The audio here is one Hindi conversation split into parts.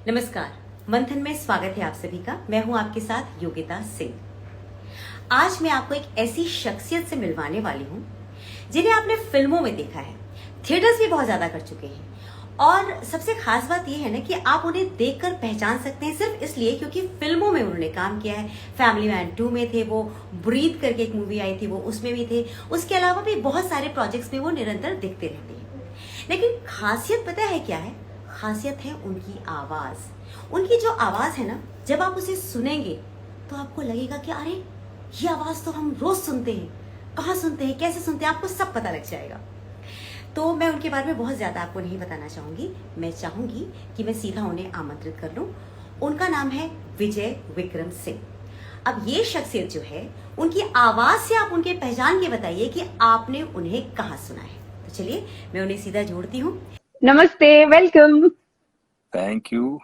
नमस्कार। मंथन में स्वागत है आप सभी का। मैं हूं आपके साथ योगिता सिंह। आज मैं आपको एक ऐसी शख्सियत से मिलवाने वाली हूं जिन्हें आपने फिल्मों में देखा है, थिएटर्स भी बहुत ज्यादा कर चुके हैं, और सबसे खास बात यह है ना कि आप उन्हें देखकर पहचान सकते हैं सिर्फ इसलिए क्योंकि फिल्मों में उन्होंने काम किया है। फैमिली मैन 2 में थे वो, ब्रीथ करके एक मूवी आई थी वो, उसमें भी थे। उसके अलावा भी बहुत सारे प्रोजेक्ट्स में वो निरंतर दिखते रहते हैं। लेकिन खासियत पता है क्या है? खासियत है उनकी आवाज। उनकी जो आवाज है ना, जब आप उसे सुनेंगे तो आपको लगेगा कि अरे ये आवाज तो हम रोज सुनते हैं। कहाँ सुनते हैं, कैसे सुनते हैं, आपको सब पता लग जाएगा। तो मैं उनके बारे में बहुत ज्यादा आपको नहीं बताना चाहूंगी। मैं चाहूंगी कि मैं सीधा उन्हें आमंत्रित कर लूं। उनका नाम है विजय विक्रम सिंह। अब ये शख्सियत जो है, उनकी आवाज से आप उनके पहचान के बताइए कि आपने उन्हें कहाँ सुना है। तो चलिए मैं उन्हें सीधा जोड़ती हूँ। नमस्ते, वेलकम। थैंक यू,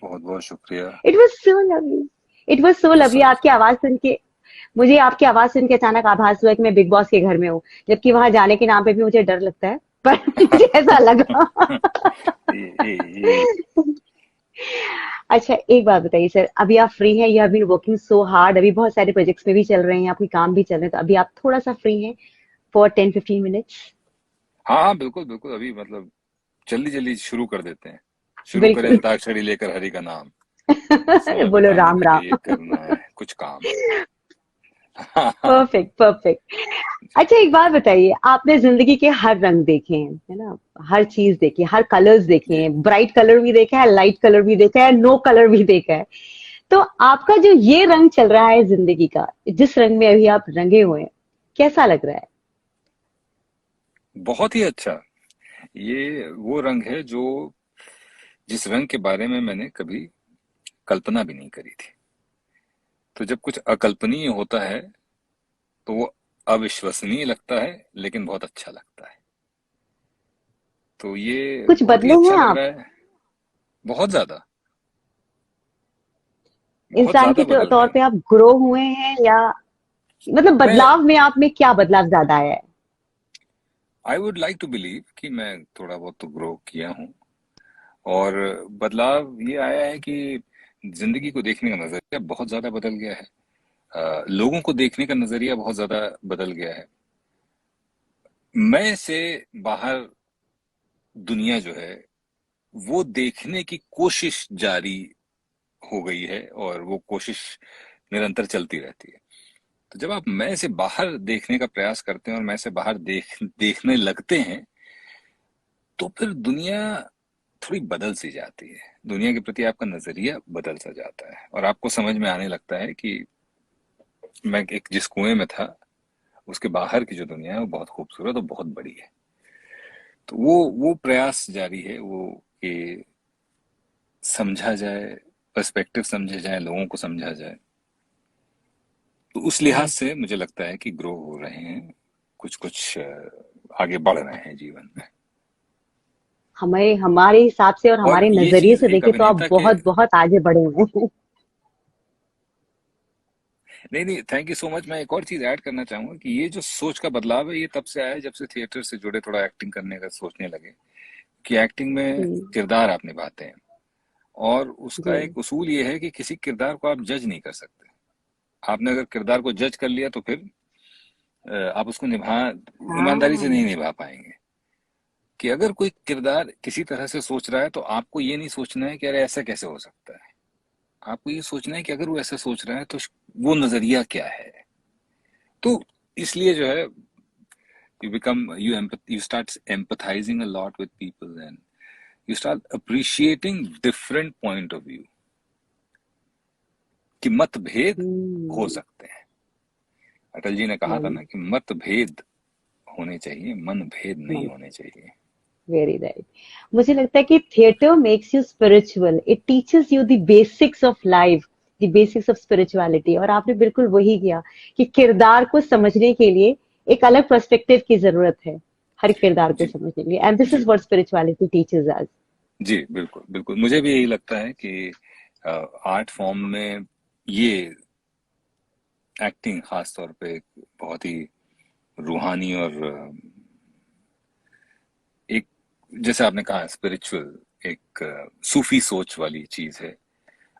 बहुत बहुत शुक्रिया। It was so lovely. It was so lovely. Sorry. आपकी आवाज सुन के मुझे आपकी आवाज सुन के अचानक आभास हुआ कि मैं बिग बॉस के घर में हूँ, जबकि वहां जाने के नाम पे भी मुझे डर लगता है, पर मुझे ऐसा लगा। ये अच्छा, एक बात बताइए सर, अभी आप फ्री हैं? You have been working so hard, अभी बहुत सारे प्रोजेक्ट्स में भी चल रहे हैं, आपके काम भी चल रहे हैं, तो अभी आप थोड़ा सा फ्री हैं फॉर 10-15 मिनट्स? हाँ हाँ, बिल्कुल बिल्कुल। अभी मतलब जल्दी जल्दी शुरू कर देते हैं। शुरू करें बिल्कुल। अंताक्षरी लेकर हरि का नाम। समय बोलो बिताने राम के राम। लिए करना है कुछ काम। Perfect perfect. जी। अच्छा, एक बात बताइए, आपने जिंदगी के हर रंग देखे हैं, है ना? हर चीज देखी है, हर कलर्स देखे जी। हैं, ब्राइट कलर भी देखा है, लाइट कलर भी देखा है, नो कलर भी देखा है। तो आपका जो ये रंग चल रहा है जिंदगी का, जिस रंग में अभी आप रंगे हुए हैं, कैसा लग रहा है? बहुत ही अच्छा। ये वो रंग है जो जिस रंग के बारे में मैंने कभी कल्पना भी नहीं करी थी। तो जब कुछ अकल्पनीय होता है तो वो अविश्वसनीय लगता है, लेकिन बहुत अच्छा लगता है। तो ये कुछ बहुत ही बदले अच्छा हैं लग आप? रहा है। बहुत ज्यादा। बहुत इंसान के ज्यादा बदल तौर रहे पे हैं। आप ग्रो हुए हैं, या मतलब मैं बदलाव में आप में क्या बदलाव ज्यादा आया है? I would like to believe कि मैं थोड़ा बहुत तो ग्रो किया हूँ। और बदलाव ये आया है कि जिंदगी को देखने का नजरिया बहुत ज्यादा बदल गया है। लोगों को देखने का नजरिया बहुत ज्यादा बदल गया है। मैं से बाहर दुनिया जो है वो देखने की कोशिश जारी हो गई है, और वो कोशिश निरंतर चलती रहती है। तो जब आप मैं से बाहर देखने का प्रयास करते हैं और मैं से बाहर देखने लगते हैं, तो फिर दुनिया थोड़ी बदल सी जाती है। दुनिया के प्रति आपका नजरिया बदल सा जाता है, और आपको समझ में आने लगता है कि मैं एक जिस कुएं में था, उसके बाहर की जो दुनिया है वो बहुत खूबसूरत और बहुत बड़ी है। तो वो प्रयास जारी है, वो कि समझा जाए, पर्सपेक्टिव समझे जाए, लोगों को समझा जाए। तो उस लिहाज से मुझे लगता है कि ग्रो हो रहे हैं, कुछ कुछ आगे बढ़ रहे हैं जीवन में। हमें हमारे हिसाब से और और हमारे ये नजरिए चीज से एक देखे तो आप अभिनेता के, बहुत बहुत आगे बढ़े हुए हैं। नहीं नहीं, थैंक यू सो मच। मैं एक और चीज ऐड करना चाहूंगा कि ये जो सोच का बदलाव है, ये तब से आया है जब से थिएटर से जुड़े थोड़ा एक्टिंग करने का सोचने लगे कि एक्टिंग में जी। किरदार आप निभाते हैं, और उसका जी। एक उसूल ये है कि किसी किरदार को आप जज नहीं कर सकते। आपने अगर किरदार को जज कर लिया तो फिर आप उसको निभा ईमानदारी से नहीं हाँ। निभा पाएंगे। कि अगर कोई किरदार किसी तरह से सोच रहा है, तो आपको ये नहीं सोचना है कि अरे ऐसा कैसे हो सकता है। आपको ये सोचना है कि अगर वो ऐसा सोच रहा है तो वो नजरिया क्या है। तो इसलिए जो है, you start empathizing a lot with people, and you start appreciating different point of view, कि मतभेद हो हम्म। सकते हैं। अटल जी ने कहा था राइट। ना कि मतभेद होने चाहिए, मन भेद नहीं नहीं। होने चाहिए। Very right. मुझे लगता है कि theatre makes you spiritual, it teaches you the basics of life, the basics of spirituality, और आपने बिल्कुल वही किया कि किरदार को समझने के लिए एक अलग पर्सपेक्टिव की जरूरत है, हर किरदार को जी। समझने के लिए, एंड दिस जी। Is what spirituality teaches us. जी बिल्कुल बिल्कुल, मुझे भी यही लगता है कि आर्ट फॉर्म में ये एक्टिंग खास तौर पे एक बहुत ही रूहानी और एक, जैसे आपने कहा, स्पिरिचुअल एक सूफी सोच वाली चीज है।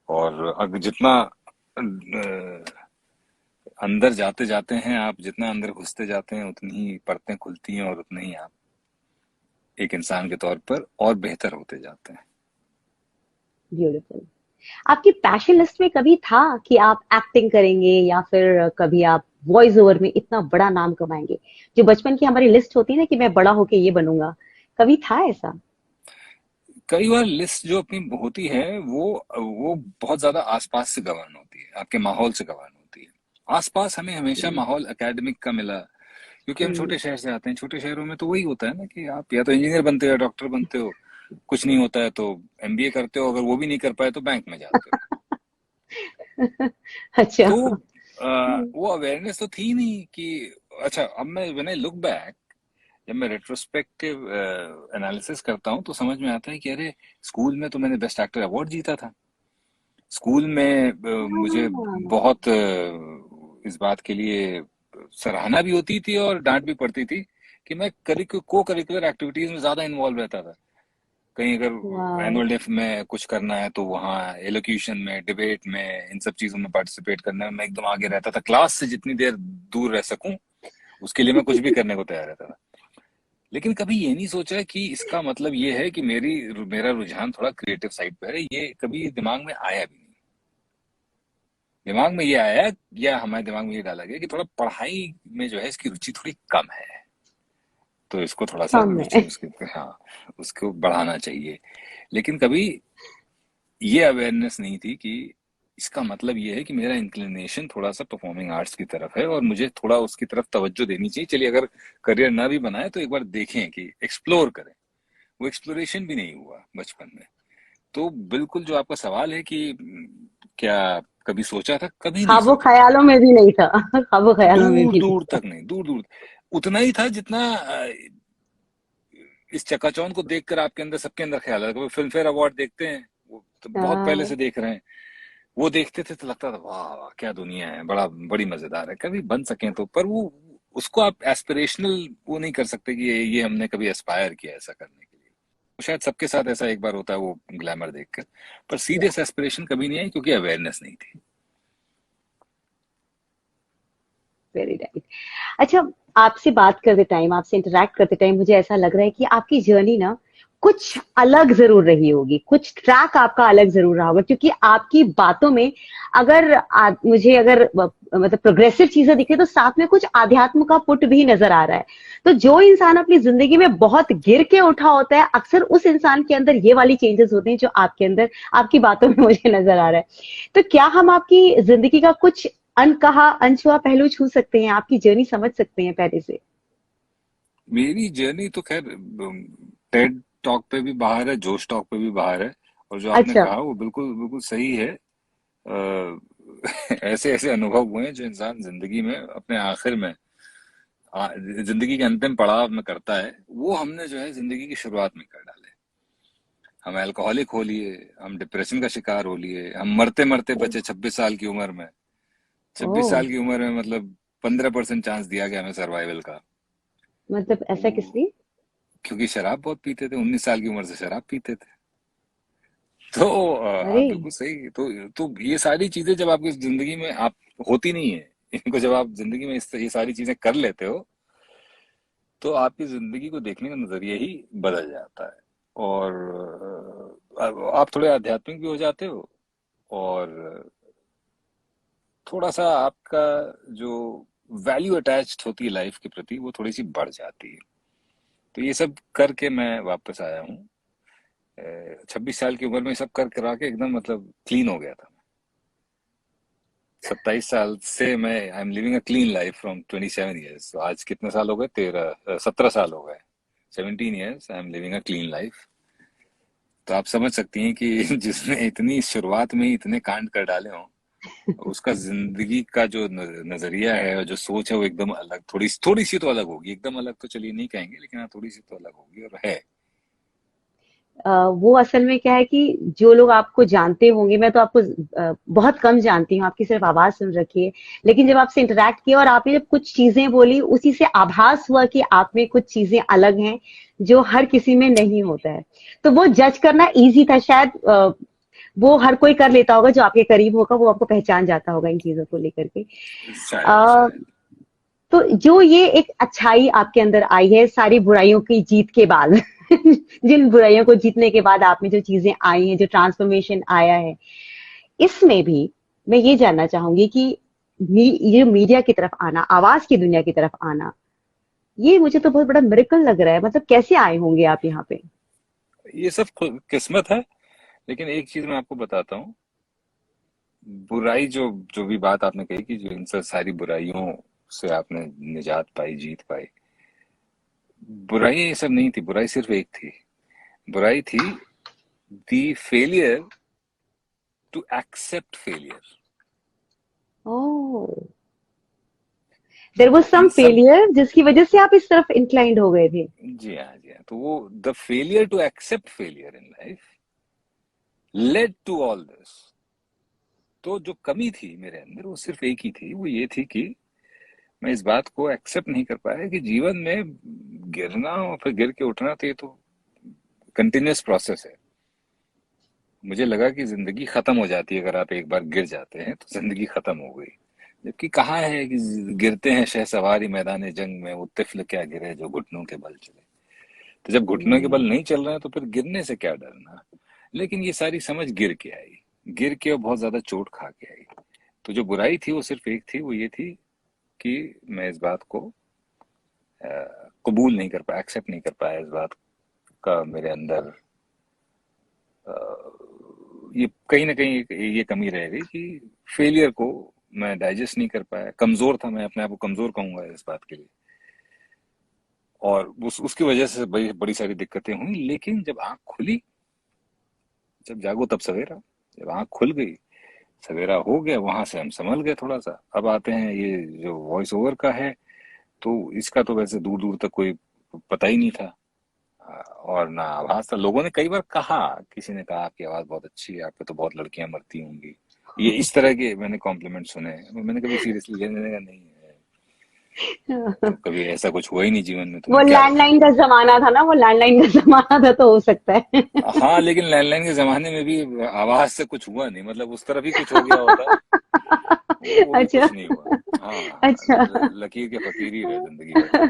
और अगर जितना अंदर जाते जाते हैं आप, जितना अंदर घुसते जाते हैं, उतनी ही परतें खुलती हैं और उतने ही आप एक इंसान के तौर पर और बेहतर होते जाते हैं। ब्यूटीफुल। आपकी पैशन लिस्ट में कभी था कि आप एक्टिंग करेंगे या फिर कभी आप वॉइस ओवर में इतना बड़ा नाम कमाएंगे? जो बचपन की हमारी लिस्ट होती है ना कि मैं बड़ा होके ये बनूंगा, कभी था ऐसा? कई बार लिस्ट जो अपनी होती है वो बहुत ज्यादा आसपास से गवर्न होती है, आपके माहौल से गवर्न होती है। आसपास हमें हमेशा हम्म, माहौल एकेडमिक का मिला, क्योंकि हम हम्म, छोटे शहर से आते हैं। छोटे शहरों में तो वही होता है ना कि आप या तो इंजीनियर बनते हो या डॉक्टर बनते हो, कुछ नहीं होता है तो एमबीए करते हो, अगर वो भी नहीं कर पाए तो बैंक में जाते हो। अच्छा। तो वो अवेयरनेस तो थी नहीं कि अच्छा, अब मैं व्हेन आई लुक बैक, जब मैं रेट्रोस्पेक्टिव एनालिसिस करता हूँ तो समझ में आता है कि अरे, स्कूल में तो मैंने बेस्ट एक्टर अवार्ड जीता था। स्कूल में मुझे हाँ, बहुत इस बात के लिए सराहना भी होती थी और डांट भी पड़ती थी कि मैं को करिकुलर एक्टिविटीज में ज्यादा इन्वॉल्व रहता था। कहीं अगर वाह, एनुअल डे में कुछ करना है तो वहाँ एलोक्यूशन में, डिबेट में, इन सब चीजों में पार्टिसिपेट करने में मैं एकदम आगे रहता था। क्लास से जितनी देर दूर रह सकूं उसके लिए मैं कुछ भी करने को तैयार रहता था। लेकिन कभी ये नहीं सोचा कि इसका मतलब ये है कि मेरा रुझान थोड़ा क्रिएटिव साइड पे है। ये कभी दिमाग में आया भी नहीं। दिमाग में ये आया, या हमारे दिमाग में ये डाला गया कि थोड़ा पढ़ाई में जो है इसकी रुचि थोड़ी कम है, तो इसको थोड़ा सा कम रुचि है। उसके, हाँ, उसको बढ़ाना चाहिए। लेकिन कभी ये अवेयरनेस नहीं थी कि इसका मतलब ये है कि मेरा इंक्लिनेशन थोड़ा सा परफॉर्मिंग आर्ट्स की तरफ है और मुझे थोड़ा उसकी तरफ तवज्जो देनी चाहिए। चलिए, अगर करियर ना भी बनाए तो एक बार देखें, कि एक्सप्लोर करें। वो एक्सप्लोरेशन भी नहीं हुआ बचपन में। तो बिल्कुल जो आपका सवाल है कि क्या कभी सोचा था? कभी नहीं ख्वाबों सोचा था। ख्यालों में भी नहीं था। ख्वाबों ख्यालों में दूर भी नहीं दूर था। तक नहीं, दूर दूर उतना ही था जितना इस चकाचौंध को देखकर आपके अंदर, सबके अंदर ख्याल आता है। फिल्म फेयर अवार्ड देखते हैं, वो तो बहुत पहले हाँ, से देख रहे हैं। वो देखते थे तो लगता था वाह वाह क्या दुनिया है, बड़ी मजेदार है। कभी बन सके तो, पर वो उसको आप एस्पिरेशनल वो नहीं कर सकते कि ये हमने कभी एस्पायर किया ऐसा करने के लिए। तो शायद सबके साथ ऐसा एक बार होता है, वो ग्लैमर देखकर। पर सीरियस एस्पिरेशन कभी नहीं आई, क्योंकि अवेयरनेस नहीं थी। Very right. अच्छा, आपसे बात करते टाइम, आपसे इंटरेक्ट करते टाइम मुझे ऐसा लग रहा है कि आपकी जर्नी ना कुछ अलग जरूर रही होगी, कुछ ट्रैक आपका अलग जरूर रहा होगा, क्योंकि आपकी बातों में मुझे अगर मतलब प्रोग्रेसिव चीजें दिखे तो साथ में कुछ आध्यात्म का पुट भी नजर आ रहा है। तो जो इंसान अपनी जिंदगी में बहुत गिर के उठा होता है, अक्सर उस इंसान के अंदर ये वाली चेंजेस होते हैं जो आपके अंदर, आपकी बातों में मुझे नजर आ रहा है। तो क्या हम आपकी जिंदगी का कुछ अनकहा अनछुआ पहलू छू सकते हैं, आपकी जर्नी समझ सकते हैं पहले से? मेरी जर्नी तो खैर टेड टॉक पे भी बाहर है, जोश टॉक पे भी बाहर है। और जो आपने अच्छा। कहा वो बिल्कुल बिल्कुल सही है। अ, ऐसे ऐसे अनुभव हुए हैं जो इंसान जिंदगी में अपने आखिर में, जिंदगी के अंतिम पड़ाव में करता है, वो हमने जो है जिंदगी की शुरुआत में कर डाले। हम अल्कोहलिक हो लिए, हम डिप्रेशन का शिकार हो लिए, हम मरते मरते बचे 26 साल की उम्र में। छब्बीस ओह, साल की उम्र में मतलब 15% चांस दिया गया हमें सर्वाइवल का। मतलब ऐसा किस लिए? क्योंकि शराब बहुत पीते थे, 19 साल की उम्र से शराब पीते थे। तो आप अरे, बिल्कुल सही। तो ये सारी चीजें जब आपकी जिंदगी में आप होती नहीं है, इनको जब आप जिंदगी में ये सारी चीजें कर लेते हो, तो आपकी जिंदगी को देखने का नजरिया ही बदल जाता है। और आप थोड़े आध्यात्मिक भी हो जाते हो, और थोड़ा सा आपका जो वैल्यू अटैच्ड होती है लाइफ के प्रति, वो थोड़ी सी बढ़ जाती है। तो ये सब करके मैं वापस आया हूँ। 26 साल की उम्र में सब कर करा के एकदम मतलब क्लीन हो गया था। 27 साल से मैं I am living a clean life from 27 years. तो आज कितने साल हो गए? 17 साल हो गए। 17 years I am living a clean life. तो आप समझ सकती हैं कि जिसने इतनी शुरुआत में ही इतने कांड कर डाले हों, उसका जिंदगी का जो नजरिया है और जो सोच है वो एकदम अलग, थोड़ी थोड़ी सी तो अलग होगी। एकदम अलग तो चलिए नहीं कहेंगे, लेकिन हाँ थोड़ी सी तो अलग होगी और है। वो असल में क्या है कि जो लोग आपको जानते होंगे, मैं तो आपको बहुत कम जानती हूँ, आपकी सिर्फ आवाज सुन रखी है, लेकिन जब आपसे इंटरेक्ट किया और आपने जब कुछ चीजें बोली, उसी से आभास हुआ कि आप में कुछ चीजें अलग हैं जो हर किसी में नहीं होता है। तो वो जज करना इजी था शायद, वो हर कोई कर लेता होगा जो आपके करीब होगा, वो आपको पहचान जाता होगा इन चीजों को लेकर के। शायद शायद। तो जो ये एक अच्छाई आपके अंदर आई है सारी बुराइयों की जीत के बाद जिन बुराइयों को जीतने के बाद आप में जो चीजें आई हैं, जो ट्रांसफॉर्मेशन आया है, इसमें भी मैं ये जानना चाहूंगी कि ये मीडिया की तरफ आना, आवाज की दुनिया की तरफ आना, ये मुझे तो बहुत बड़ा मिरेकल लग रहा है। मतलब कैसे आए होंगे आप यहाँ पे? ये सब किस्मत है। लेकिन एक चीज मैं आपको बताता हूँ, बुराई जो जो भी बात आपने कही कि जो इन सब सारी बुराइयों से आपने निजात पाई, जीत पाई, बुराई ये सब नहीं थी। बुराई सिर्फ एक थी, बुराई थी the failure to accept failure. Oh, there was in some सब, फेलियर जिसकी वजह से आप इस तरफ इंक्लाइंड हो गए थे। जी हाँ जी हाँ, तो वो the failure to accept failure in life led to all this. तो जो कमी थी मेरे अंदर वो सिर्फ एक ही थी, वो ये थी कि मैं इस बात को एक्सेप्ट नहीं कर पाया कि जीवन में गिरना और फिर गिर के उठना, तो ये तो कंटिन्यूअस प्रोसेस है। मुझे लगा कि जिंदगी खत्म हो जाती है अगर आप एक बार गिर जाते हैं, तो जिंदगी खत्म हो गई। जबकि कहाँ है कि गिरते हैं शहसवारी मैदान जंग में, वो तिफल क्या गिरे जो घुटनों के बल चले। तो जब घुटनों के बल नहीं चल रहे हैं तो फिर गिरने से क्या डरना। लेकिन ये सारी समझ गिर के आई, गिर के और बहुत ज्यादा चोट खा के आई। तो जो बुराई थी वो सिर्फ एक थी, वो ये थी कि मैं इस बात को कबूल नहीं कर पाया, एक्सेप्ट नहीं कर पाया। इस बात का मेरे अंदर ये कहीं ना कहीं ये कमी रह गई कि फेलियर को मैं डाइजेस्ट नहीं कर पाया। कमजोर था, मैं अपने आप को कमजोर कहूंगा इस बात के लिए। और उसकी वजह से बड़ी बड़ी सारी दिक्कतें हुई। लेकिन जब आंख खुली, जब जागो तब सवेरा, जब आंख खुल गई, सवेरा हो गया, वहां से हम संभल गए थोड़ा सा। अब आते हैं ये जो वॉइस ओवर का है, तो इसका तो वैसे दूर दूर तक कोई पता ही नहीं था। और ना आवाज था। लोगों ने कई बार कहा, किसी ने कहा आपकी आवाज बहुत अच्छी है, आप पे तो बहुत लड़कियां मरती होंगी, ये इस तरह के मैंने कॉम्प्लीमेंट सुने। मैंने कभी सीरियसली लेने का नहीं है, तो कभी ऐसा कुछ हुआ ही नहीं जीवन में, तो वो मैं क्या लैंडलाइन बताऊं। का जमाना था ना, वो लैंडलाइन का जमाना था, तो हो सकता है। हाँ, लेकिन लैंडलाइन के जमाने में भी आवाज से कुछ हुआ नहीं, मतलब उस तरफ ही कुछ हो गया होता, वो भी अच्छा। कुछ नहीं हुआ। हाँ, अच्छा। लकीर के फकीर ही रहे जिंदगी भर।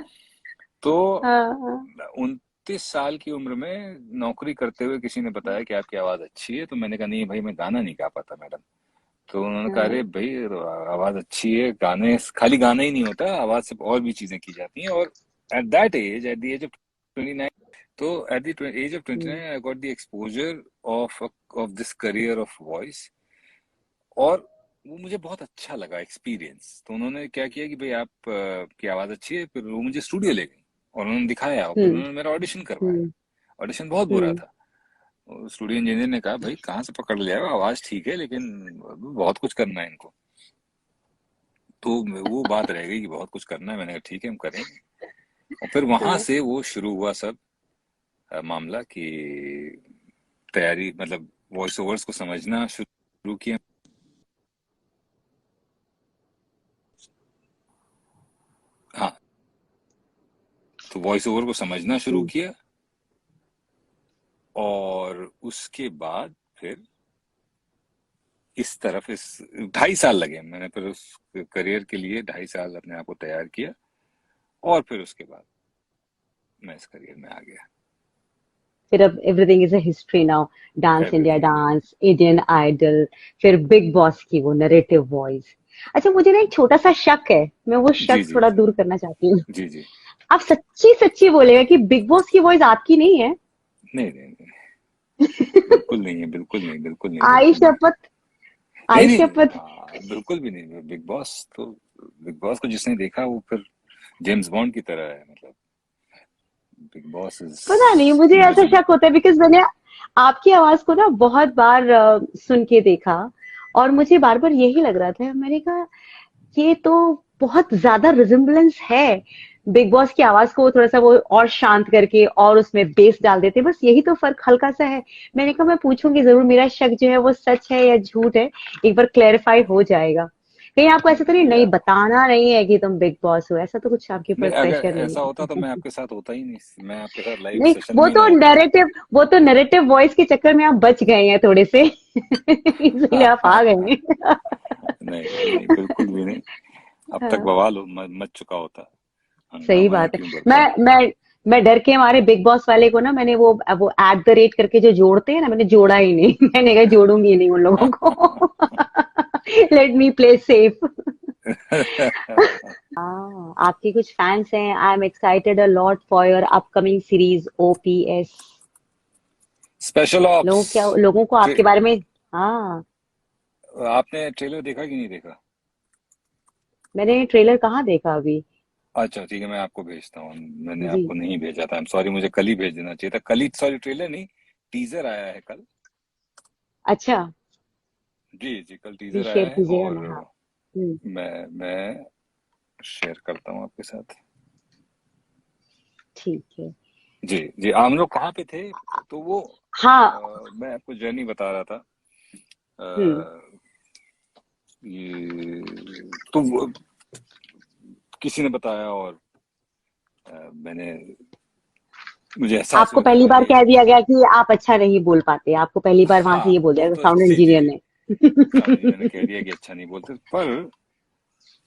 तो हाँ। 29 साल की उम्र में नौकरी करते हुए किसी ने बताया कि आपकी आवाज अच्छी है, तो मैंने कहा नहीं भाई, मैं गाना नहीं गा पाता मैडम। तो उन्होंने कहा अरे हाँ। भाई, आवाज अच्छी है, गाने खाली गाना ही नहीं होता, आवाज से और भी चीजें की जाती हैं। और at that age, at the age of 29, तो at the age of 29 I got the exposure of this career of voice. और वो मुझे बहुत अच्छा लगा एक्सपीरियंस। तो उन्होंने क्या किया कि भाई आप की आवाज अच्छी है, फिर वो मुझे स्टूडियो ले गई और उन्होंने दिखाया, और फिर हम्म। उन्होंने मेरा ऑडिशन करवाया। हम्म। ऑडिशन बहुत बुरा हम्म। था। स्टूडियो इंजीनियर ने कहा भाई कहाँ से पकड़ लिया है, आवाज ठीक है लेकिन बहुत कुछ करना है इनको। तो वो बात रह गई कि बहुत कुछ करना है। मैंने कहा ठीक है, हम करेंगे। और फिर वहां हाँ। से वो शुरू हुआ सब मामला कि तैयारी, मतलब वॉइस ओवर्स को समझना शुरू किया। हाँ, तो वॉइस ओवर को समझना शुरू हम्म। किया। और उसके बाद फिर इस तरफ, इस 2.5 साल लगे मैंने, फिर उस करियर के लिए 2.5 साल अपने आप को तैयार किया। और फिर उसके बाद मैं इस करियर में आ गया। फिर अब everything is a history now. Dance India everything is, dance, Indian idol, फिर बिग बॉस की वो नरेटिव वॉइस। अच्छा, मुझे ना एक छोटा सा शक है, मैं वो जी शक जी थोड़ा दूर करना चाहती हूँ। जी जी। आप सच्ची सच्ची बोलेगा कि बिग बॉस की वॉइस आपकी नहीं है? नहीं नहीं नहीं, बिल्कुल नहीं है, बिल्कुल नहीं, बिल्कुल नहीं, आई बिल्कुल नहीं। शपथ। नहीं आई नहीं, शपथ। बिल्कुल भी नहीं। बिग बॉस तो, बिग बॉस को जिसने देखा वो फिर जेम्स बॉन्ड की तरह है, मतलब बिग बॉस इज पता नहीं, मुझे ऐसा इनविजिबल। शक होता है बिकॉज मैंने आपकी आवाज को ना बहुत बार सुन के देखा, और मुझे बार बार यही लग रहा था, मैंने कहा ये तो बहुत ज्यादा रिजेम्बलेंस है बिग बॉस की आवाज को थोड़ा सा वो और शांत करके और उसमें बेस डाल देते, बस यही तो फर्क हल्का सा है। मैंने कहा मैं पूछूंगी जरूर, मेरा शक जो है वो सच है या झूठ है, एक बार क्लेरिफाई हो जाएगा। कहीं आपको ऐसा तो नहीं या बताना नहीं है कि तुम बिग बॉस हो, ऐसा तो कुछ आपके ऊपर नहीं, अगर प्रेशर नहीं ऐसा होता तो है? मैं आपके साथ होता ही नहीं, मैं आपके साथ लाइव नहीं, सेशन में ही ना होता। वो तो नैरेटिव वॉइस के चक्कर में आप बच गए हैं थोड़े से इसलिए आप आ गए हैं। नहीं नहीं, बिल्कुल भी नहीं। अब तक हाँ, बवाल मच चुका होता, सही हंगामा ही बात है। क्यों मैं करता। मैं मैं डर के मारे बिग बॉस वाले को ना, मैंने वो @ करके जो जोड़ते हैं ना, मैंने जोड़ा ही नहीं मैंने कहा जोड़ूंगी नहीं उन लोगों को लेट मी प्ले सेफ। हाँ, आपके कुछ फैंस हैं। I am excited a lot for your upcoming series OPS। Special ops. लोगों को आपके बारे में। हाँ, आपने ट्रेलर देखा कि नहीं देखा? मैंने ट्रेलर कहाँ देखा अभी। अच्छा ठीक है, मैं आपको भेजता हूँ। मैंने जी। आपको नहीं भेजा था, आई एम सॉरी, मुझे कल ही भेज देना चाहिए था। कल ही, सॉरी, ट्रेलर नहीं, टीजर आया है कल। अच्छा, जी जी, कल प्लीज टीजर आया शेयर है। कीजिएगा और ना। हाँ। हम्म। मैं शेयर करता हूँ आपके साथ। ठीक है। जी जी, हम लोग कहाँ पे थे? तो वो हाँ। मैं आपको जर्नी बता रहा था। हम्म। अ, ये तो किसी ने बताया, और मैंने, मुझे एहसास आपको हुआ कि पहली हाँ बार ये, कह दिया गया कि आप अच्छा नहीं बोल पाते, आपको पहली बार वहां से हाँ ये बोल वो दिया तो साउंड जी जी इंजीनियर जी, ने। साउंड इंजीनियर ने कह दिया कि अच्छा नहीं बोलते,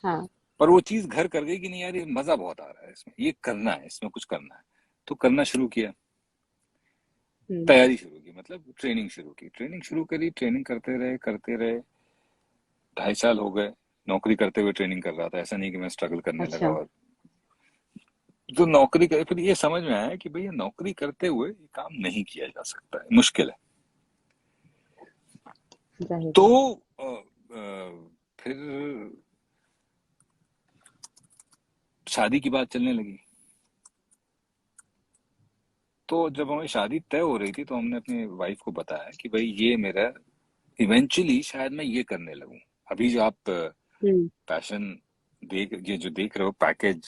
हाँ। पर वो चीज घर कर गई कि नहीं यार, ये मजा बहुत आ रहा है इसमें, ये करना है, इसमें कुछ करना है। तो करना शुरू किया, हम्म। तैयारी शुरू की, मतलब ट्रेनिंग शुरू की, ट्रेनिंग शुरू करी, ट्रेनिंग करते रहे। 2.5 साल हो गए नौकरी करते हुए, ट्रेनिंग कर रहा था, ऐसा नहीं कि मैं स्ट्रगल करने लगा। अच्छा। और जो नौकरी करे, फिर ये समझ में आया कि भैया नौकरी करते हुए ये काम नहीं किया जा सकता है, मुश्किल है। जाहिर तो है। फिर शादी की बात चलने लगी। तो जब हमारी शादी तय हो रही थी, तो हमने अपनी वाइफ को बताया कि भाई ये मेरा, इवेंचुअली शायद मैं ये करने लगूं। अभी जो आप हम्म। पैशन ये जो देख रहे हो, पैकेज,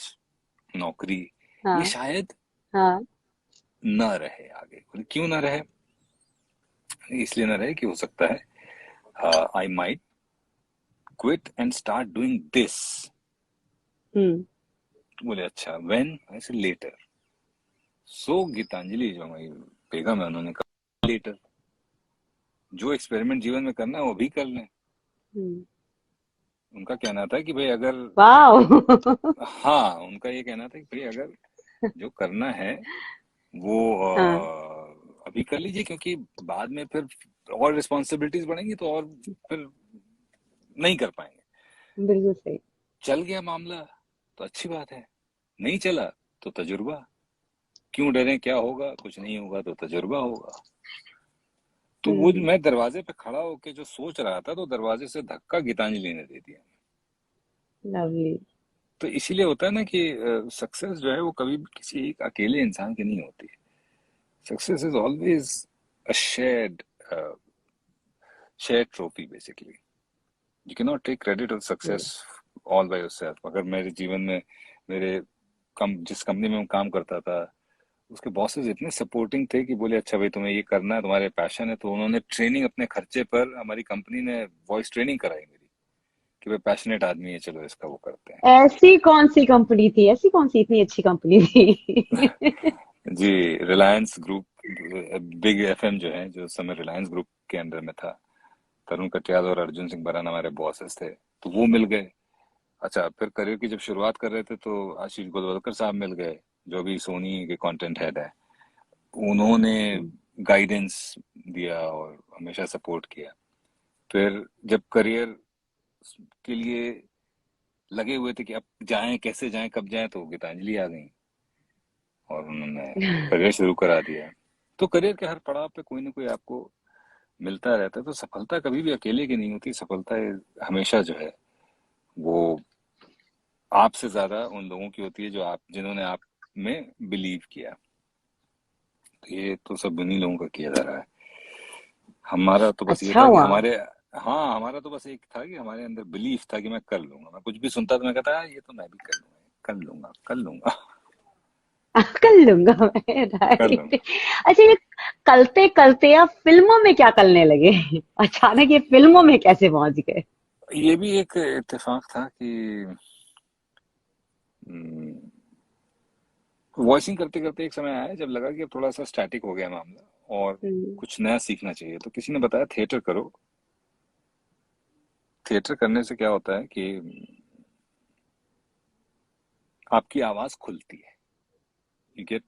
नौकरी, ये हाँ। शायद हाँ। न रहे आगे। बोले, क्यों ना रहे? इसलिए ना रहे कि हो सकता है I might quit and start doing this. Hmm. बोले अच्छा, व्हेन? ऐसे लेटर। सो गीतांजलि जो हमारी बेगम है, उन्होंने कहा लेटर, जो एक्सपेरिमेंट जीवन में करना है वो भी कर लें। हम्म। उनका कहना था कि भाई अगर, वाओ हाँ, उनका ये कहना था कि भाई अगर जो करना है वो हाँ, अभी कर लीजिए, क्योंकि बाद में फिर और रिस्पॉन्सिबिलिटीज बढ़ेंगी, तो और फिर नहीं कर पाएंगे। बिल्कुल सही। चल गया मामला तो अच्छी बात है, नहीं चला तो तजुर्बा। क्यों डरें, क्या होगा? कुछ नहीं होगा तो तजुर्बा होगा। तो वो हम्म। मैं दरवाजे पे खड़ा होके जो सोच रहा था, तो दरवाजे से धक्का गीतांजलि ने दे दिया। लवली। तो इसीलिए होता है ना कि सक्सेस जो है वो कभी भी किसी एक अकेले इंसान की नहीं होती। Success is always a shared trophy basically. You can not take credit of success all by yourself. अगर मेरे जीवन में, मेरे जिस कंपनी में मैं काम करता था, उसके बॉसेस इतने सपोर्टिंग थे कि बोले अच्छा भाई तुम्हें ये करना है, तुम्हारे पैशन है, तो उन्होंने ट्रेनिंग अपने खर्चे पर, हमारी कंपनी ने वॉइस ट्रेनिंग कराई मेरी, कि भाई पैशनेट आदमी है, चलो इसका वो करते हैं। ऐसी कौन सी कंपनी थी, ऐसी कौन सी इतनी अच्छी कंपनी थी? जी, रिलायंस ग्रुप, बिग एफएम जो है, जो उस समय रिलायंस ग्रुप के अंडर में था। तरुण कटियाल और अर्जुन सिंह बरान हमारे बॉसेस थे, तो वो मिल गए। अच्छा, फिर करियर की जब शुरुआत कर रहे थे, तो आशीष गोलवलकर साहब मिल गए, जो भी सोनी के कंटेंट हेड है। उन्होंने गाइडेंस दिया और हमेशा सपोर्ट किया। फिर जब करियर के लिए लगे हुए थे कि अब जाएं, कैसे जाएं, कब जाएं, तो गीतांजलि आ गई और उन्होंने करियर शुरू करा दिया। तो करियर के हर पड़ाव पे कोई ना कोई आपको मिलता रहता है। तो सफलता कभी भी अकेले की नहीं होती। सफलता हमेशा जो है वो आपसे ज्यादा उन लोगों की होती है जो आप, जिन्होंने आप में बिलीव किया। तो ये तो सब उन्हीं लोगों का किया जा रहा है। हमारा तो बस ये अच्छा था कि हुआ। हमारे, हाँ, हमारा तो बस एक था कि हमारे अंदर बिलीफ था कि मैं कर लूंगा। मैं कुछ भी सुनता तो मैं कहता ये तो मैं भी कर लूंगा, कर लूंगा कर लूंगा कर लूंगा मैं, कर लूंगा। राइट। अच्छा, ये कलते कलते आप फिल्मों में क्या करने लगे? अचानक ये फिल्मों में कैसे पहुंच गए? ये भी एक इत्तेफाक था कि वॉइसिंग करते करते एक समय आया जब लगा कि अब थोड़ा सा स्टैटिक हो गया मामला और हम्म, कुछ नया सीखना चाहिए। तो किसी ने बताया थिएटर करो। थिएटर करने से क्या होता है कि आपकी आवाज खुलती है, you get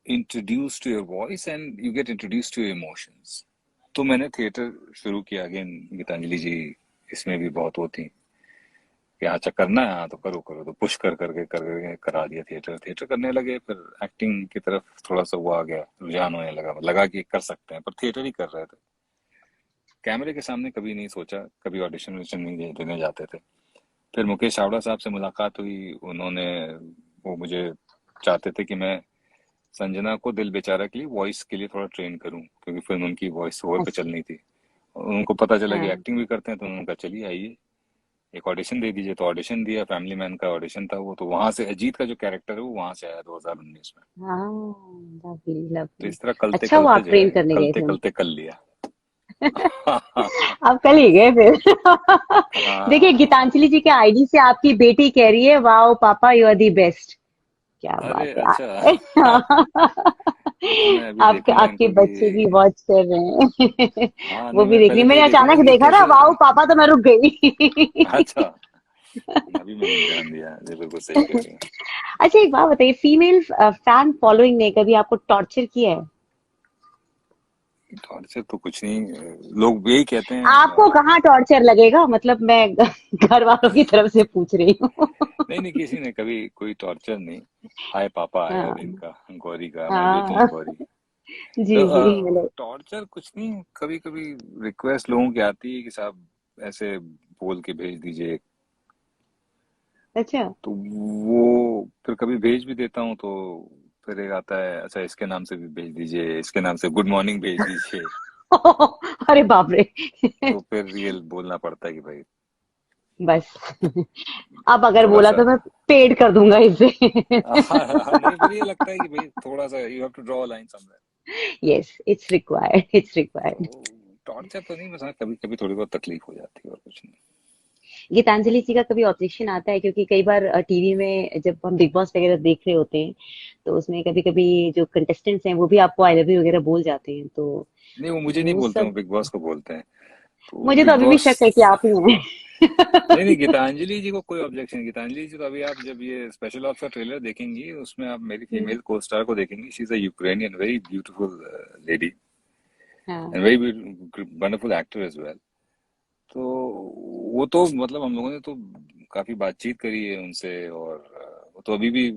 introduce to your voice and you get introduce to your emotions. तो मैंने थिएटर शुरू किया। अगेन गीतांजलि जी इसमें भी बहुत होती कि अच्छा करना है, हाँ तो करो करो, तो पुश कर करके करके करा दिया। थिएटर थिएटर करने लगे, फिर एक्टिंग की तरफ थोड़ा सा वो आ गया, रुझान होने लगा कि कर सकते हैं, पर थिएटर ही कर रहे थे। कैमरे के सामने कभी नहीं सोचा, कभी ऑडिशन वडिशन नहीं देने जाते थे। फिर मुकेश चावड़ा साहब से मुलाकात हुई। उन्होंने वो मुझे चाहते थे कि मैं संजना को दिल बेचारा के लिए वॉइस के लिए थोड़ा ट्रेन करूं, क्योंकि फिल्म उनकी वॉइस ओवर पे अच्छा, चलनी थी। और उनको पता चला कि हाँ, एक्टिंग भी करते हैं, तो उन्होंने कहा चलिए आइए एक ऑडिशन दे दीजिए। तो ऑडिशन दिया, फैमिली मैन का ऑडिशन था वो। तो वहां से अजीत का जो कैरेक्टर है वो वहां से आया 2019 में। हाँ, लवली तो लवली। इस तरह कलते अच्छा, वो कलते आप जो ट्रेन है, करने गए कलते थे? कलते कर लिया। आप कल ही गए फिर? देखिए, हाँ। गीतांजलि जी के आईडी से आपकी बेटी कह रही है, वाओ पापा यू आर दी बेस्ट। क्या बात अरे है। अच्छा। तो मैं अभी आपके देखूंगा आपके इनको बच्चे भी कि वॉच कर रहे हैं। हाँ वो नहीं, भी मैं देख रही, पहले तो ये मैंने देखूंगा अचानक कि देखा ना, कैसे। वाओ पापा, तो मैं रुक गई। अच्छा, अभी मैंने ध्यान दिया, ये बिल्कुल सही कह रही हैं। अच्छा, एक बात बताइए, फीमेल फैन फॉलोइंग ने कभी आपको टॉर्चर किया है? टॉर्चर तो कुछ नहीं, लोग यही कहते हैं। आपको कहाँ टॉर्चर लगेगा, मतलब मैं घर वालों की तरफ से पूछ रही हूँ। नहीं नहीं, किसी ने कभी कोई टॉर्चर नहीं। हाय पापा आया हाँ, इनका, गौरी का, हमारी बेटी है हाँ, गौरी। जी तो जी, मतलब टॉर्चर कुछ नहीं, कभी कभी रिक्वेस्ट लोगों की आती है कि साहब ऐसे बोल के भेज दीजिए। अच्छा। तो वो फिर कभी भेज भी देता हूँ, तो फिर एक आता है अच्छा इसके नाम से भी भेज दीजिए, इसके नाम से गुड मॉर्निंग भेज दीजिए। अरे बाप रे। तो फिर ये बोलना पड़ता है कि भाई बस, अब अगर थोड़ा बोला सा। तो मैं पेड कर दूंगा इसे। नहीं, फिर ये लगता है कि भाई थोड़ा सा you have to draw line somewhere. Yes, it's required, it's required. तो टॉर्चर तो नहीं, बस हाँ कभी कभी थोड़ी बहुत तकलीफ हो जाती है और कुछ नहीं। गीतांजलि जी का कभी ऑब्जेक्शन आता है? क्योंकि कई बार टीवी में जब हम बिग बॉस वगैरह देख रहे होते हैं, तो उसमें कभी कभी जो कंटेस्टेंट्स हैं वो भी आपको आई लव यू वगैरह बोल जाते हैं, तो नहीं, वो मुझे नहीं वो बोलते, वो सब। बिग बॉस को बोलते हैं। तो मुझे तो बिग अभी भी बॉस। शक है कि आप ही हैं। नहीं नहीं, गीतांजलि जी को कोई ऑब्जेक्शन। गीतांजलि जी तो अभी आप जब ये स्पेशल ऑप्स का ट्रेलर देखेंगी, उसमें आप मेरी फीमेल को स्टार को देखेंगी। She is a Ukrainian very beautiful lady हाँ, and very wonderful actor as well. तो वो तो मतलब हम लोगों ने तो काफी बातचीत करी है उनसे, और वो तो अभी भी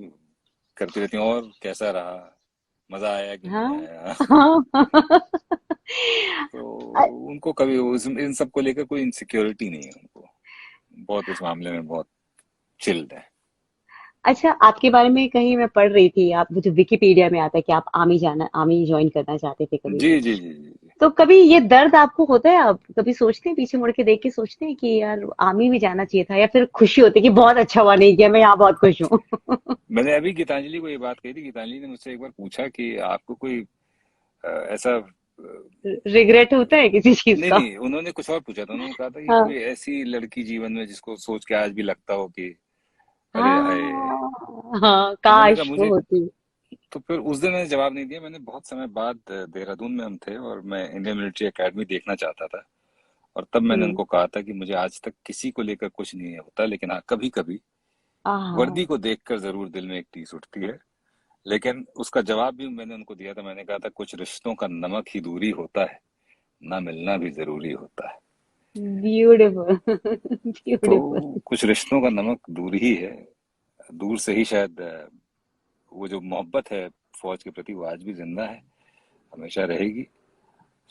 करती रहती हैं, और कैसा रहा, मजा आया कि नहीं हाँ, आया। हाँ। तो उनको कभी इन सब को लेकर कोई इनसिक्योरिटी नहीं है उनको। बहुत इस मामले में बहुत चिल्ड है। अच्छा, आपके बारे में कहीं मैं पढ़ रही थी, आप जो विकिपीडिया में आता है कि आप आर्मी ज्वाइन करना चाहते थे कभी। जी जी जी जी जी। तो कभी ये दर्द आपको होता है? आप कभी सोचते हैं, पीछे मुड़ के देख के सोचते हैं कि यार आर्मी में जाना चाहिए था, या फिर खुशी होती है कि बहुत अच्छा हुआ नहीं गया, मैं यहाँ बहुत खुश हूँ? मैंने अभी गीतांजलि को ये बात कही थी। गीतांजलि ने मुझसे एक बार पूछा कि आपको कोई ऐसा रिग्रेट होता है किसी चीज नहीं का? नहीं, उन्होंने कुछ और पूछा था। उन्होंने कहा था कि हाँ, कोई ऐसी लड़की जीवन में जिसको सोच के आज भी लगता हो कि अरे हाय। हाँ, हाँ, तो मैंने कहा काश वो मुझे। होती। तो फिर उस दिन मैंने जवाब नहीं दिया। मैंने बहुत समय बाद, देहरादून में हम थे और मैं इंडियन मिलिट्री एकेडमी देखना चाहता था, और तब मैंने हम्म। उनको कहा था कि मुझे आज तक किसी को लेकर कुछ नहीं होता, लेकिन हाँ कभी कभी वर्दी हाँ, को देखकर जरूर दिल में एक टीस उठती है। लेकिन उसका जवाब भी मैंने उनको दिया था। मैंने कहा था कुछ रिश्तों का नमक ही दूरी होता है, ना मिलना भी जरूरी होता है। ब्यूटीफुल। तो ब्यूटीफुल। कुछ रिश्तों का नमक दूर ही है। दूर से ही शायद वो जो मोहब्बत है फौज के प्रति वो आज भी जिंदा है, हमेशा रहेगी।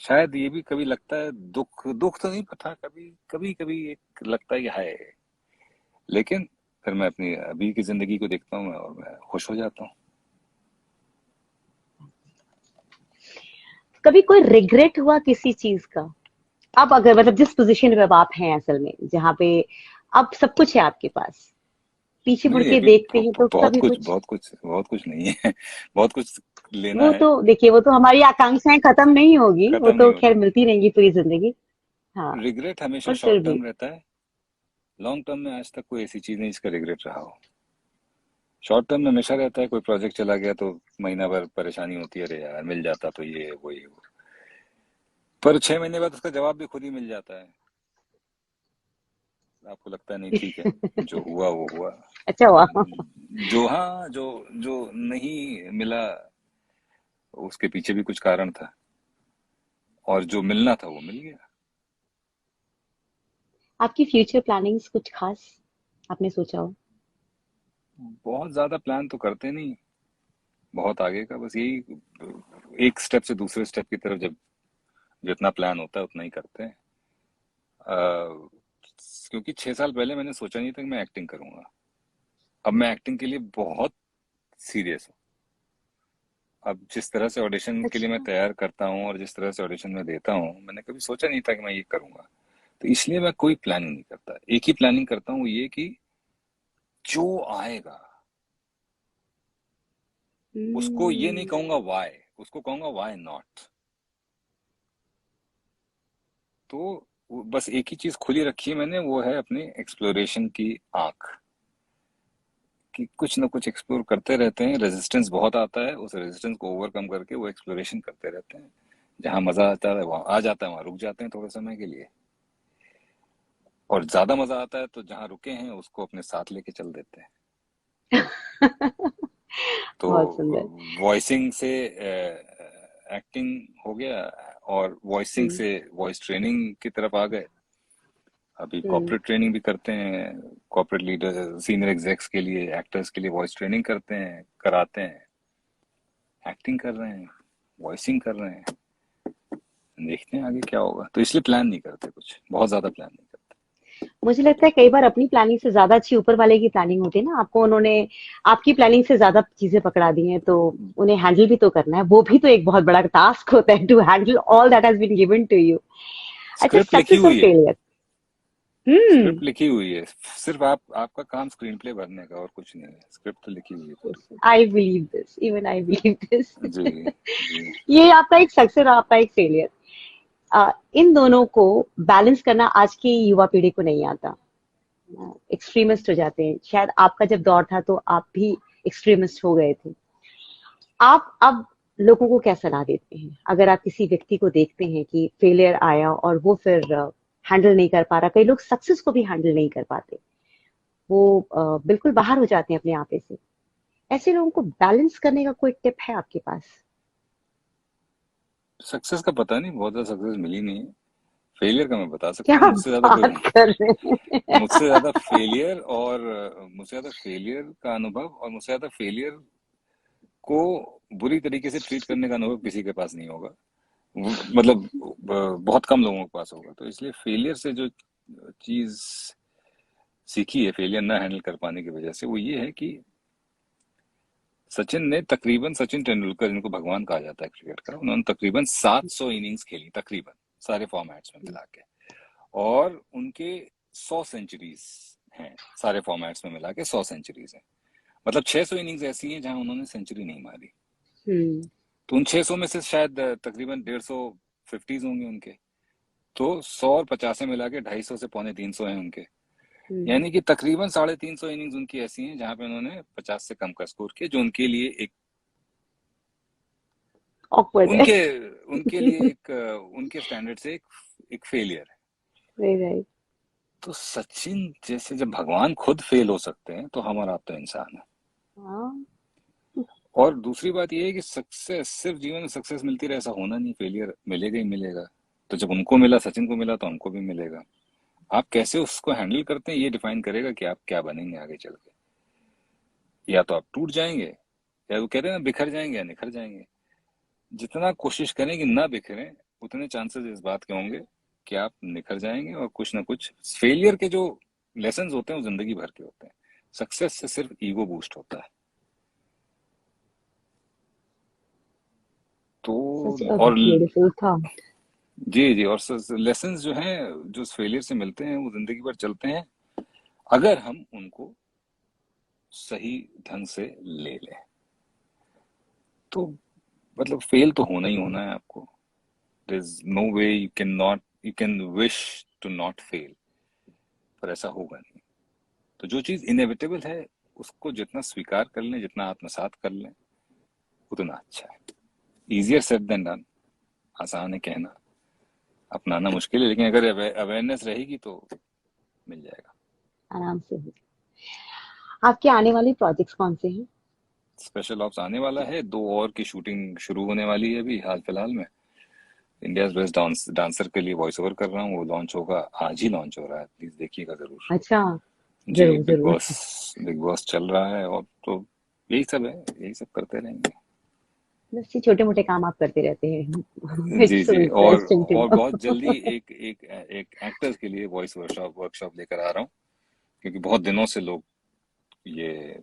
शायद ये भी कभी लगता है, दुख दुख तो नहीं पता, कभी कभी कभी एक लगता है कि हाय। लेकिन फिर मैं अपनी अभी की जिंदगी को देखता हूँ और मैं खुश हो जाता हूँ। कभी कोई रिग्रेट हुआ किसी चीज का? अब अगर मतलब जिस पोजीशन पे अब आप हैं असल में, जहाँ पे अब सब कुछ है आपके पास, पीछे मुड़ नहीं, के अभी देखते हैं तो कभी कुछ, बहुत कुछ नहीं है। बहुत कुछ लेना वो है। तो देखिए, वो तो हमारी आकांक्षाएं खत्म नहीं होगी, वो खत्म नहीं तो खैर होगी। मिलती रहेंगी पूरी जिंदगी। हाँ, रिग्रेट हमेशा पर फिर शॉर्ट भी टर्म रहता है। लॉन्ग टर्म में आज तक कोई ऐसी चीज नहीं जिसका रिग्रेट रहा हो। शॉर्ट टर्म में हमेशा रहता है, कोई प्रोजेक्ट चला गया तो महीना भर परेशानी होती है, अरे यार मिल जाता तो ये वो ये वो। पर 6 महीने बाद उसका जवाब भी खुद ही मिल जाता है। आपको लगता है नहीं ठीक है, जो हुआ वो हुआ। अच्छा हुआ। जो, हाँ, जो जो नहीं मिला उसके पीछे भी कुछ कारण था, और जो मिलना था वो मिल गया। आपकी फ्यूचर प्लानिंग्स कुछ खास आपने सोचा हो? बहुत ज्यादा प्लान तो करते नहीं, बहुत आगे का, बस यही एक स्टेप से दूसरे स्टेप की तरफ जब जितना प्लान होता है उतना ही करते हैं। अ, क्योंकि 6 साल पहले मैंने सोचा नहीं था कि मैं एक्टिंग करूंगा। अब मैं एक्टिंग के लिए बहुत सीरियस हूँ। अब जिस तरह से ऑडिशन के लिए मैं अच्छा। तैयार करता हूँ और जिस तरह से ऑडिशन में देता हूँ, मैंने कभी सोचा नहीं था कि मैं ये करूंगा। तो इसलिए मैं कोई प्लानिंग नहीं करता, एक ही प्लानिंग करता हूँ, ये कि जो आएगा उसको ये नहीं हम्म। कहूंगा वाई, उसको कहूंगा वाई नॉट। तो बस एक ही चीज खुली रखी है मैंने, वो है अपनी एक्सप्लोरेशन की आंख, कि कुछ ना कुछ एक्सप्लोर करते रहते हैं। रेजिस्टेंस बहुत आता है, उस रेजिस्टेंस को ओवरकम करके वो एक्सप्लोरेशन करते रहते हैं। जहां मजा आता है वहां आ जाता है, वहां रुक जाते हैं थोड़े समय के लिए। और ज्यादा मजा आता है तो जहां रुके हैं उसको अपने साथ लेके चल देते हैं। तो बहुत सुंदर। वॉइसिंग से एक्टिंग हो गया, और वॉइसिंग हम्म। से वॉइस ट्रेनिंग की तरफ आ गए। अभी हम्म। कॉर्पोरेट ट्रेनिंग भी करते हैं, कॉर्पोरेट लीडर सीनियर एग्जेक्स के लिए, एक्टर्स के लिए वॉइस ट्रेनिंग करते हैं, कराते हैं। एक्टिंग कर रहे हैं, वॉइसिंग कर रहे हैं। देखते हैं आगे क्या होगा, तो इसलिए प्लान नहीं करते, कुछ बहुत ज्यादा प्लान नहीं करते। मुझे लगता है कई बार अपनी प्लानिंग से ज्यादा अच्छी ऊपर वाले की प्लानिंग होती है ना, आपको उन्होंने आपकी प्लानिंग से ज्यादा चीजें पकड़ा दी हैं, तो उन्हें हैंडल भी तो करना है, वो भी तो एक बहुत बड़ा टास्क होता है, to handle all that has been given to you. अच्छा, स्क्रिप्ट लिखी सक्सेस और हुई है, फेलियर। हम्म। स्क्रिप्ट लिखी हुई है। सिर्फ आपका काम स्क्रीन प्ले भरने का, और कुछ नहीं है। स्क्रिप्ट तो लिखी हुई है पूरी। I believe this, even I believe this. जी, जी। ये आपका एक सक्सेस और आपका एक फेलियर। इन दोनों को बैलेंस करना आज की युवा पीढ़ी को नहीं आता, एक्सट्रीमिस्ट हो जाते हैं। शायद आपका जब दौर था तो आप भी एक्सट्रीमिस्ट हो गए थे। आप अब लोगों को क्या सलाह देते हैं, अगर आप किसी व्यक्ति को देखते हैं कि फेलियर आया और वो फिर हैंडल नहीं कर पा रहा, कई लोग सक्सेस को भी हैंडल नहीं कर पाते, वो बिल्कुल बाहर हो जाते हैं अपने आपे से, ऐसे लोगों को बैलेंस करने का कोई टिप है आपके पास? सक्सेस का पता नहीं, बहुत ज्यादा सक्सेस मिली नहीं है। फेलियर का मैं बता क्या सकता हूँ, बात कर रहे हैं? मुझसे ज्यादा फेलियर, और मुझसे ज्यादा फेलियर का अनुभव, और मुझसे ज्यादा फेलियर को बुरी तरीके से ट्रीट करने का अनुभव किसी के पास नहीं होगा। मतलब बहुत कम लोगों के पास होगा। तो इसलिए फेलियर से जो चीज सीखी है, फेलियर ना हैंडल कर पाने की वजह से, वो ये है कि सचिन तेंदुलकर, जिनको भगवान कहा जाता है क्रिकेट का, उन्होंने तकरीबन 700 इनिंग्स खेली, तकरीबन सारे फॉर्मेट्स में मिला के। और उनके 100 सेंचुरीज हैं, सारे फॉर्मेट्स में मिला के 100 सेंचुरीज हैं। मतलब 600 इनिंग्स ऐसी हैं जहां उन्होंने सेंचुरी नहीं मारी। हम्म। तो उन 600 में से शायद तकरीबन 150 फिफ्टीज होंगे उनके। तो 100 और 50 मिला के 250 से पौने 300 हैं उनके। हम्म। यानी कि तकरीबन 350 इनिंग्स उनकी ऐसी हैं जहां पे उन्होंने 50 से कम का स्कोर किया, जो उनके लिए एक ऑकवर्ड है। उनके उनके लिए एक उनके स्टैंडर्ड से एक फेलियर है। राइट। तो सचिन जैसे जब भगवान खुद फेल हो सकते हैं, तो हमारा आप तो इंसान है। हाँ। और दूसरी बात यह है कि सक्सेस, सिर्फ जीवन में सक्सेस मिलती रहे ऐसा होना नहीं, फेलियर मिलेगा ही मिलेगा। तो जब उनको मिला, सचिन को मिला, तो हमको भी मिलेगा। आप कैसे उसको हैंडल करते हैं, ये डिफाइन करेगा कि आप क्या बनेंगे आगे चल के। या तो आप टूट जाएंगे, या वो कहते हैं ना, बिखर जाएंगे या निखर जाएंगे। जितना कोशिश करें कि ना बिखरें, उतने चांसेस इस बात के होंगे कि आप निखर जाएंगे। और कुछ ना कुछ फेलियर के जो लेसन होते हैं वो जिंदगी भर के होते हैं। सक्सेस से सिर्फ ईगो बूस्ट होता है। तो सच अ और ब्यूटीफुल था। जी, जी, और लेसन जो हैं, जो फेलियर से मिलते हैं, वो जिंदगी भर चलते हैं, अगर हम उनको सही ढंग से ले लें। तो मतलब फेल तो होना ही होना है आपको। There is no way you can wish to not fail, पर ऐसा होगा नहीं। तो जो चीज इनएविटेबल है उसको जितना स्वीकार कर लें, जितना आत्मसात कर लें, उतना अच्छा है। इजियर सेड देन डन, आसान है कहना, अपनाना मुश्किल है, लेकिन अगर अवेयरनेस रहेगी तो मिल जाएगा। आराम से हो। आपके आने वाले प्रोजेक्ट्स कौन से हैं? स्पेशल ऑप्स आने वाला है, 2 और की शूटिंग शुरू होने वाली है अभी हाल फिलहाल में। इंडियाज बेस्ट डांसर के लिए वॉइस ओवर कर रहा हूँ, वो लॉन्च होगा, आज ही लॉन्च हो रहा है, प्लीज देखिएगा जरूर। अच्छा, जी, जरूर जरूर। बिग बॉस चल रहा है, और तो यही सब है, यही सब करते रहेंगे। बस ये छोटे मोटे काम आप करते रहते हैं। जी इट्स सो जी, इंटरेस्टिंग टू और नो। बहुत जल्दी एक एक्टर के लिए वॉइस वर्कशॉप लेकर आ रहा हूँ, क्योंकि बहुत दिनों से लोग ये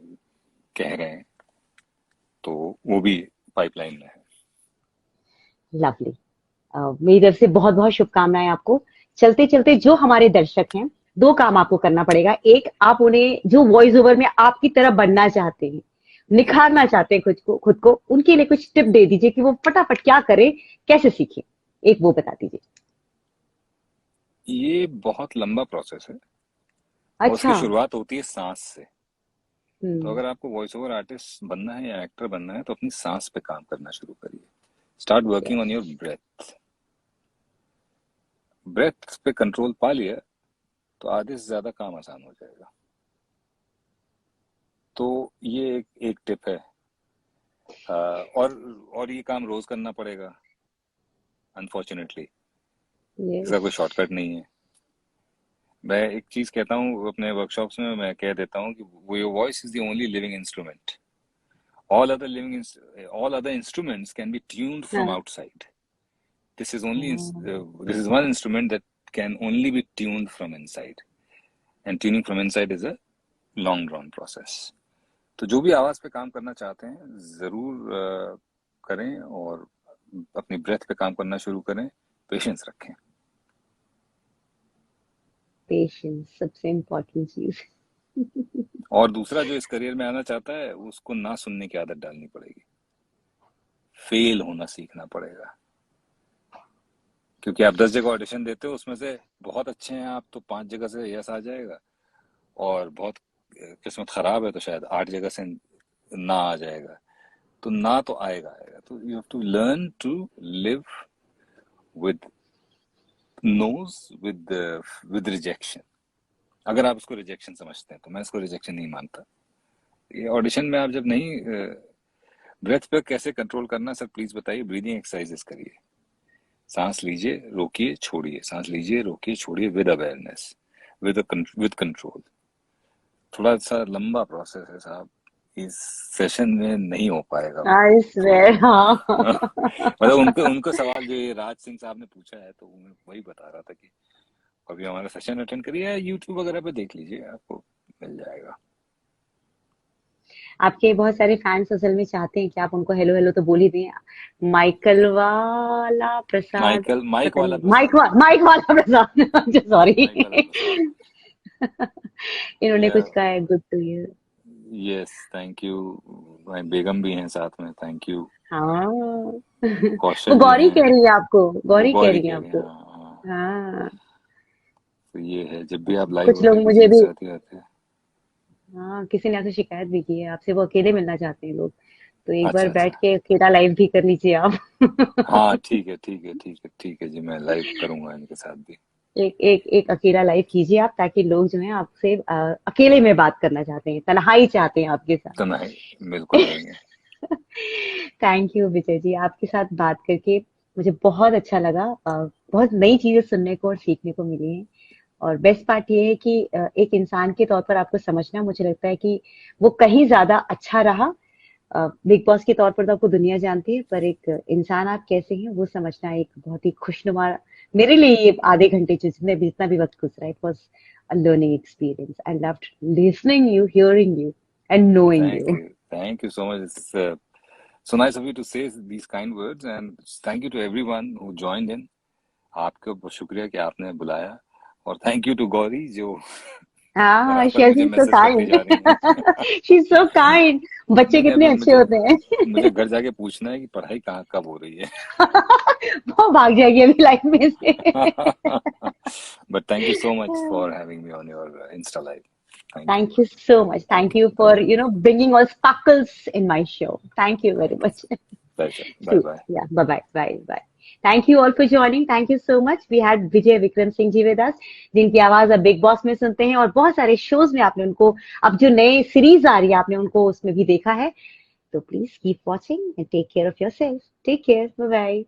कह रहे हैं, तो वो भी पाइपलाइन में है। लवली। मेरी तरफ से बहुत बहुत शुभकामनाएं आपको। चलते चलते जो हमारे दर्शक हैं, दो काम आपको करना पड़ेगा। एक, आप उन्हें जो वॉइस ओवर में आपकी तरह बनना चाहते हैं, निखारना चाहते हैं खुद को उनके लिए कुछ टिप दे दीजिए कि वो फटाफट क्या करें, कैसे सीखें। एक वो बता दीजिए। ये बहुत लंबा प्रोसेस है, और उसकी अच्छा। शुरुआत होती है सांस से। तो हम्म। अगर आपको वॉइस ओवर आर्टिस्ट बनना है या एक्टर बनना है, तो अपनी सांस पे काम करना शुरू करिए। Start working on your yes. Breath. Breath पे कंट्रोल पा लिया तो आधे से ज्यादा काम आसान हो जाएगा। तो ये एक टिप है। और ये काम रोज करना पड़ेगा, अनफॉर्चुनेटली। इसका यस। कोई शॉर्टकट नहीं है। मैं एक चीज कहता हूँ अपने वर्कशॉप्स में, मैं कह देता हूँ कि वो your voice is the only living instrument. All other instruments can be tuned from हाँ। outside. This is one instrument that can only be tuned from inside, and tuning from inside is a long drawn process. तो जो भी आवाज पे काम करना चाहते हैं, जरूर करें, और अपनी ब्रेथ पे काम करना शुरू करें, पेशेंस रखें। पेशेंस सबसे इम्पोर्टेंट चीज। और दूसरा, जो इस करियर में आना चाहता है, उसको ना सुनने की आदत डालनी पड़ेगी। फेल होना सीखना पड़ेगा, क्योंकि आप 10 जगह ऑडिशन देते हो, उसमें से बहुत अच्छे हैं आप तो 5 जगह से यस आ जाएगा, और बहुत किस्मत खराब है तो शायद 8 जगह से ना आ जाएगा। तो ना तो आएगा आएगा, तो you have to learn to live with nos, with rejection. अगर आप इसको रिजेक्शन समझते हैं, तो मैं इसको रिजेक्शन नहीं मानता। ये ऑडिशन में आप जब नहीं, ब्रेथ पे कैसे कंट्रोल करना सर प्लीज बताइए। ब्रीदिंग एक्सरसाइजेस करिए, सांस लीजिए, रोकिए, छोड़िए, सांस लीजिए, रोकिए, छोड़िए, विद अवेयरनेस, विद कंट्रोल। थोड़ा सा लंबा प्रोसेस है साहब, इस सेशन में नहीं हो पाएगा आई थोड़ा। स्वेयर। हाँ। मतलब उनको उनको सवाल जो ये राज सिंह साहब ने पूछा है, तो मैं वही बता रहा था कि अभी हमारा सेशन अटेंड करिए, या यूट्यूब वगैरह पे देख लीजिए, आपको मिल जाएगा। आपके बहुत सारे फैंस असल में चाहते हैं कि आप उनको हेलो हेलो तो बोल ही दें। माइकल वाला प्रसाद। माइक पता वाला नहीं, प्रसाद। माइक वाला प्रसाद। सॉरी। माइक वाला प्रसाद। इन्होंने या कुछ कहा है, good to hear. Yes, thank you. बेगम भी हैं साथ में, थैंक यू। हाँ। वो कौशल भी गौरी हैं। कह रही है आपको, वो गौरी कह गौरी रही है कह रही हैं, आपको। हाँ हाँ। हाँ। तो ये है, जब भी आप लाइव कुछ होते लोग हैं, किसी मुझे के भी, साथ ही आते हैं। हाँ, किसी ने आपसे शिकायत भी की है, आपसे वो अकेले मिलना चाहते हैं लोग। तो एक बार अच्छा बैठ अच्छा। के अकेला लाइव भी कर लीजिए आप। हाँ ठीक है ठीक है ठीक है ठीक है जी, मैं लाइव करूंगा इनके साथ भी। एक अकेला लाइव कीजिए आप, ताकि लोग जो है आपसे अकेले में बात करना चाहते हैं, तन्हाई चाहते हैं आपके साथ। तो नहीं, बिल्कुल नहीं है। थैंक यू विजय जी, आपके साथ बात करके मुझे बहुत अच्छा लगा। बहुत नई चीजें सुनने को और सीखने को मिली हैं। और बेस्ट पार्ट ये है कि एक इंसान के तौर पर आपको समझना, मुझे लगता है कि वो कहीं ज्यादा अच्छा रहा। बिग बॉस के तौर पर तो आपको दुनिया जानती है, पर एक इंसान आप कैसे हैं वो समझना एक बहुत ही खुशनुमा, मेरे लिए ये आधे घंटे जितना भी वक्त गुजरा, it was a learning experience. I loved listening you, hearing you and knowing thank you. You, thank you so much. It's so nice of you to say these kind words, and thank you to everyone who joined in. आपका बहुत शुक्रिया कि आपने बुलाया, और थैंक यू टू गौरी, जो हाँ, आजकल she has मुझे been so मैसेज करती जा रही हैं। kind. She's so kind. बच्चे मैंने कितने अभी अच्छे होते हैं। मुझे घर जाके पूछना है कि पढ़ाई कहाँ कब हो रही है। वो भाग जाएगी अभी लाइफ में से। But thank you so much for having me on your Insta Live. Thank you. Thank you so much. Thank you for, bringing all sparkles in my show. Thank you very much. Pleasure. Bye bye. Yeah, bye-bye. Bye. Thank you all for joining. Thank you so much. We had Vijay Vikram Singh ji with us, जिनकी आवाज अब बिग बॉस में सुनते हैं और बहुत सारे शोज में आपने उनको, अब जो नए सीरीज आ रही है आपने उनको उसमें भी देखा है. तो please keep watching and take care of yourself. Take care. Bye bye.